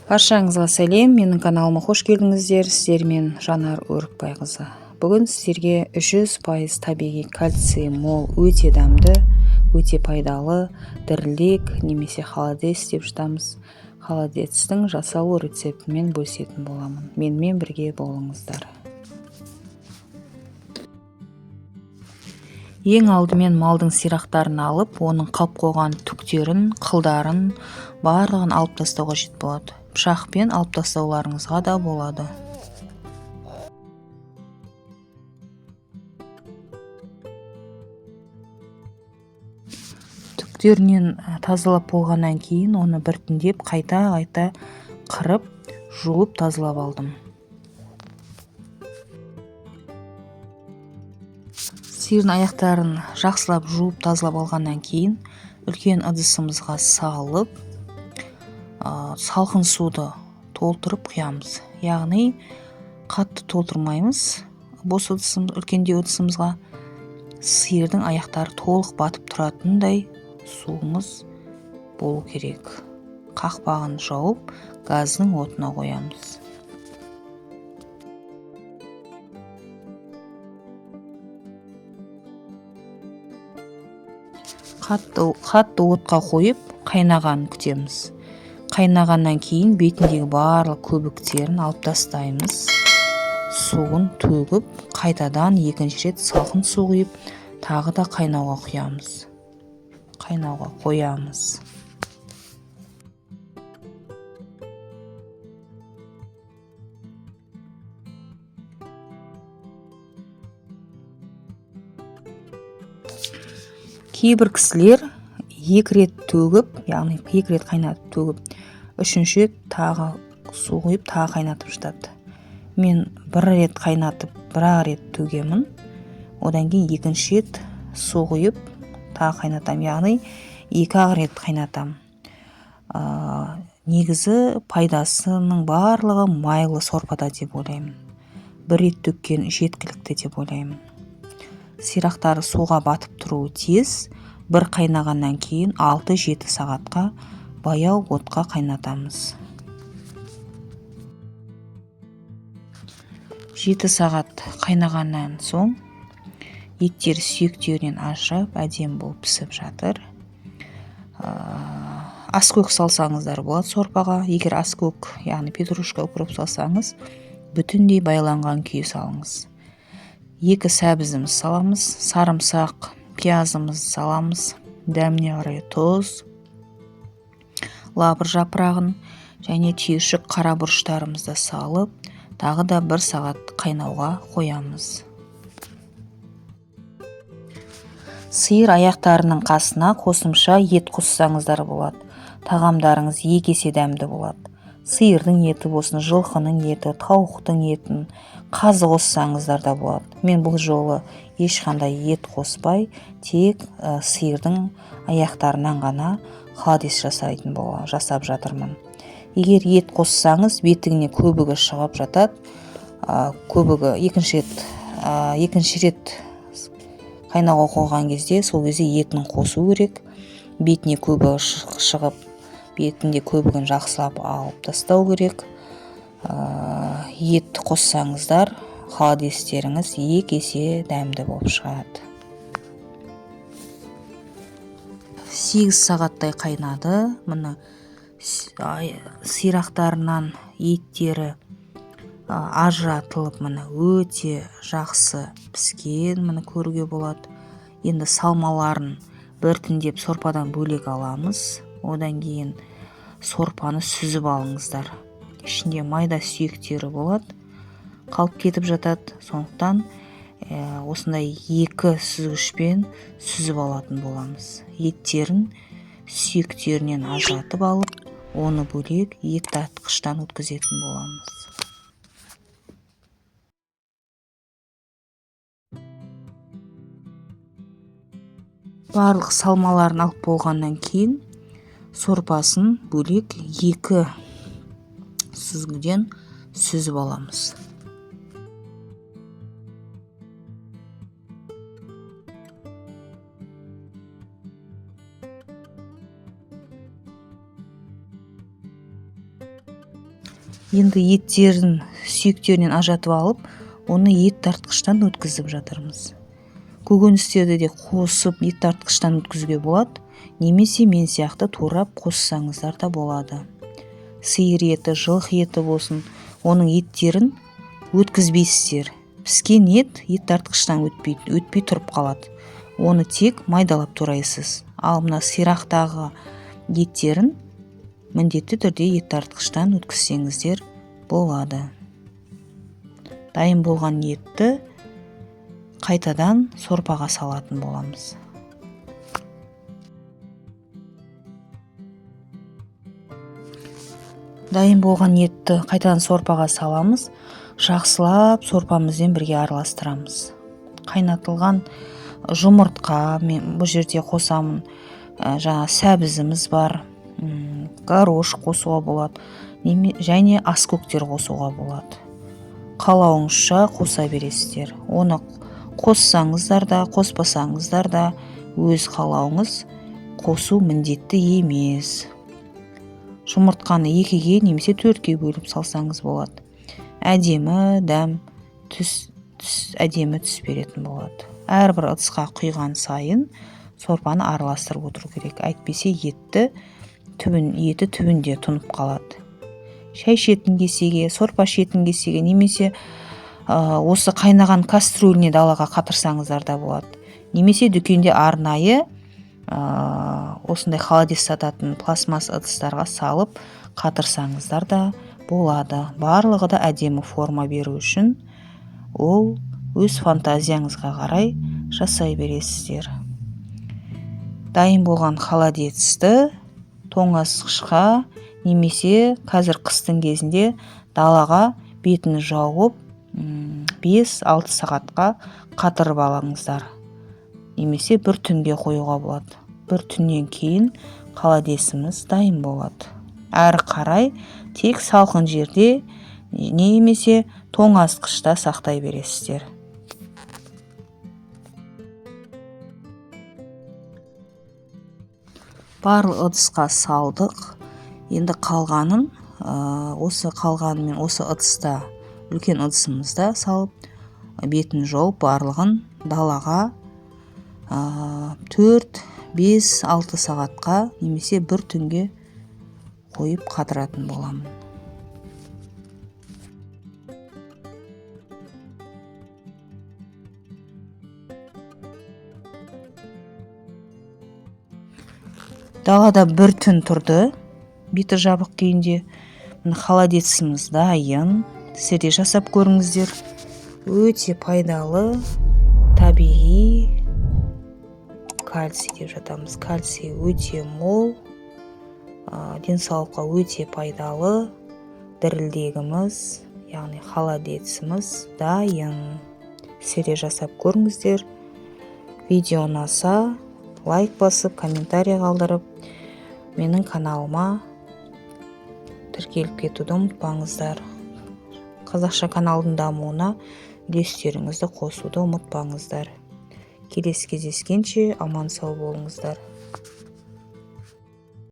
Баршаңызға сәлем, менің каналыма қош келдіңіздер. Сіздермен Жанар Өрікбайқызы. Бүгін сіздерге 300% табиғи кальций мол, өте дәмді, өте пайдалы дірілдек немесе холодец деп жатамыз. Холодецтің жасалу рецептімен бөлісетін боламын. Менімен бірге болыңыздар. Ең алдымен малдың сирақтарын алып, оның қалып қойған түктерін, қылдарын барлығын алып тастауға жет болады. Пышақпен алып тастауларыңызға да болады. Түктерінен тазалап болғаннан кейін оны біртіндеп қайта қырып, жуып тазалап алдым. Сиырдың аяқтарын жақсылап жуып тазалап алғаннан кейін үлкен ыдысымызға салып, салқын суды толтырып құямыз. Яғни қатты толтырмаймыз. Бос үлкендеу ыдысымызға сиырдың аяқтары толық батып тұратындай суымыз болу керек. Қақпағын жауып, газдың отына қоямыз. Қатты отқа қойып, қайнағанын күтеміз. Қайнағаннан кейін бетіндегі барлық көбіктерін алып тастаймыз. Суын төгіп, қайтадан екінші рет салқын су құйып, тағы да қайнауға қоямыз. Кейбір кісілер 2 рет төгіп, яғни 2 рет қайнатып төгіп, 3-ші рет тағы су құйып, тағы қайнатып жатады. Мен 1 рет қайнатып, 1 рет төгемін. Одан кейін 2-ші рет су құйып, тағы қайнатам. Яғни 2 рет қайнатам. Негізі пайдасының барлығы майлы сорпада деп ойлаймын. 1 рет төккен жеткілікті деп ойлаймын. Сирақтары суға батып тұруы тез. Бір қайнағаннан кейін 6-7 сағатқа баяу отқа қайнатамыз. 7 сағат қайнағаннан соң еттер сүйектерінен ажырап, әдем болып пісіп жатыр. Аскөк салсаңыздар болады сорпаға. Егер аскөк, яғни петрушка укроп салсаңыз, бүтіндей байланған күйі салыңыз. 2 сәбізіміз саламыз, сарымсақ, пиязымыз саламыз, дәміне қарай тұз, лавр жапырағын және түйіршік қара бұрыштарымызды салып, тағы да 1 сағат қайнауға қоямыз. Сиыр аяқтарының қасына қосымша ет қоссаңыздар болады. Тағамдарыңыз 2 есе дәмді болады. Сиырдың еті болсын, жылқының еті, тауықтың етін, қазы қоссаңыздар да болады. Мен бұл жолы ешқандай ет қоспай, тек сиырдың аяқтарынан ғана холодец жасап жатырмын. Егер ет қоссаңыз, бетігіне көбігі шығып жатады. Көбігі екінші рет қайнауға қойған кезде, сол кезде етін қосу керек. Бетіне көбігі шығып, бетінде көбігін жақсылап алып тастау керек. Ет қоссаңыздар, холодецтеріңіз 2 есе дәмді болып шығады. 8 сағаттай қайнады. Мына сирақтарынан еттері ажыратылып, мына өте жақсы піскен, мына көруге болады. Енді салмаларын біртіндеп сорпадан бөлек аламыз. Одан кейін сорпаны сүзіп алыңыздар. Ішінде майда сүйектері болады, қалып кетіп жатады. Сондықтан осындай 2 сүзгішпен сүзіп алатын боламыз. Еттерін сүйектерінен ажыратып алып, оны бөлек ет тартқыштан өткізетін боламыз. Барлық салмаларын алып болғаннан кейін сорпасын бөлек 2 сүзгіден сүзіп аламыз. Енді еттерін сүйектерінен ажатып алып, оны ет тартқыштан өткізіп жатырмыз. Көкөністерді де қосып ет тартқыштан өткізуге болады, немесе мен сияқты турап қоссаңыздар да болады. Сиыр еті, жылқы еті болсын, оның еттерін өткізбейсіздер. Піскен ет тартқыштан өтпей тұрып қалады. Оны тек майдалап турайсыз. Ал мына сирақтағы еттерін міндетті түрде ет тартқыштан өткізсеңіздер болады. Дайын болған етті қайтадан сорпаға салатын боламыз. Дайын болған етті қайтадан сорпаға саламыз. Жақсылап сорпамызбен бірге араластырамыз. Қайнатылған жұмыртқа мен бұл жерде қосамын. Жаңа сәбізіміз бар, горошь қосуға болады, және аскөктер қосуға болады. Қалауыңызша қоса бересіздер. Оны қоссаңыздар да, қоспасаңыздар да өз қалауыңыз, қосу міндетті емес. Жұмыртқаны 2-ге немесе 4-ге бөліп салсаңыз болады. Әдемі дәм, түс әдемі түс беретін болады. Әрбір ыдысқа құйған сайын сорпаны араластырып отыру керек. Әйтпесе еті түбінде тұнып қалады. Шай ішетін кесеге, сорпа ішетін кесеге, немесе осы қайнаған кастрюльне далаға қатырсаңыздар да болады. Немесе дүкенде арнайы осындай холодец сататын пластмасс ыдыстарға салып қатырсаңыздар да болады. Барлығы да әдемі форма беру үшін ол өз фантазияңызға қарай жасай бересіздер. Дайын болған холодецті тоңазытқышқа немесе қазір қыстың кезінде далаға бетін жауып 5-6 сағатқа қатырып алыңыздар. Немесе бір түнге қоюға болады. Бір түннен кейін холодесіміз дайын болады. Әрі қарай тек салқын жерде немесе тоңазытқышта сақтай бересіздер. Барлық ыдысқа салдық. Енді қалғанын осы ыдыста, үлкен ыдысымызда салып, бетін жауып барлығын далаға 4-5-6 сағатқа немесе бір түнге қойып қатыратын боламын. Далада бір түн тұрды, беті жабық күйінде. Холодеціміз дайын. Сіздер де жасап көріңіздер. Өте пайдалы, табиғи кальций деп жатамыз. Кальций өте мол, денсаулыққа өте пайдалы. Дірілдегіміз, яғни холодеціміз дайын. Сіздер де жасап көріңіздер. Видео ұнаса, лайк басып, комментарий қалдырып, менің каналыма тіркеліп кетуді ұмытпаңыздар. Қазақша каналдың дамуына үлестеріңізді қосуды ұмытпаңыздар. Келесі кездескенше аман сау болыңыздар.